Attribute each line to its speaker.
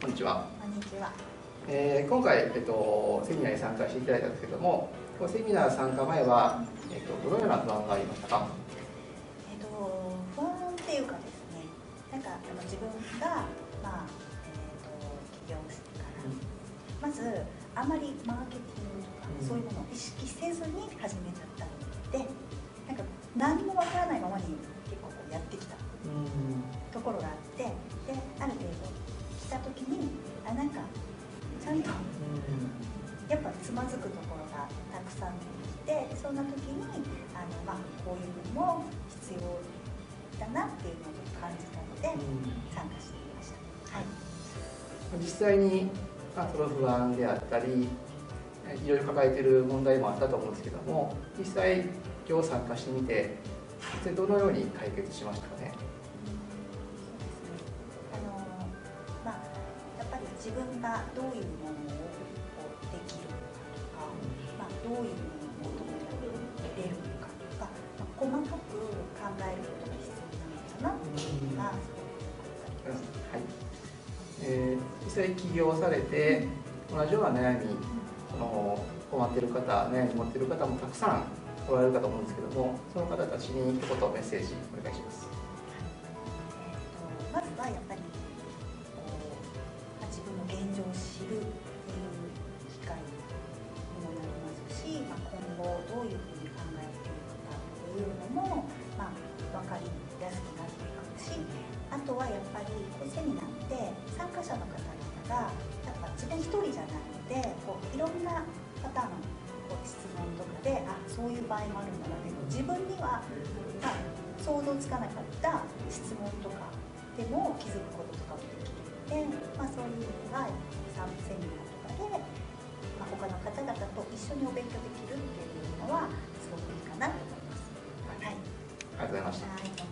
Speaker 1: こんにちは。
Speaker 2: こんにちは。
Speaker 1: 今回、セミナーに参加していただいたんですけども、このセミナー参加前は、どのような不安がありましたか？
Speaker 2: 不安っていうかですね、なんか自分が、起業してから、まずあまりマーケティングとか、そういうものを意識せずに始めちゃったので、なんか何もわからないままに結構こうやってきたところがあって、である程度来た時になんかちゃんとやっぱつまずくところがたくさん出てきて、そんな時にこういうのも必要だなっていうのを感じたので参加してみました。はい、
Speaker 1: 実際に、その不安であったり、いろいろ抱えている問題もあったと思うんですけども、実際今日参加してみて、どのように解決しましたかね？
Speaker 2: やっぱり自分がどういうものをできるのかとか、どういうものを求められるのかとか、細かく考えることが必要なのかなっていうのがすごく
Speaker 1: はい。実際起業されて同じような悩み、困っている方、悩み持っている方もたくさんおられるかと思うんですけども、その方たちに一言メッセージお願いします。
Speaker 2: まずはやっぱり自分の現状を知るっていう機会にもなりますし、今後どういうふうに考えているかっていうのも、分かりやすくなっていくし、あとはやっぱりセミナーって参加者の方々がやっぱ自分一人じゃないので、いろんなパターンの質問とかでそういう場合もあるんだなけど、自分には想像つかなかった質問とかでも気づくこととかもできるので、そういうのがセミナーとかで、他の方々と一緒にお勉強できるっていうのはすごくいいかなと思います。はい、
Speaker 1: ありがとうございました。
Speaker 2: はい。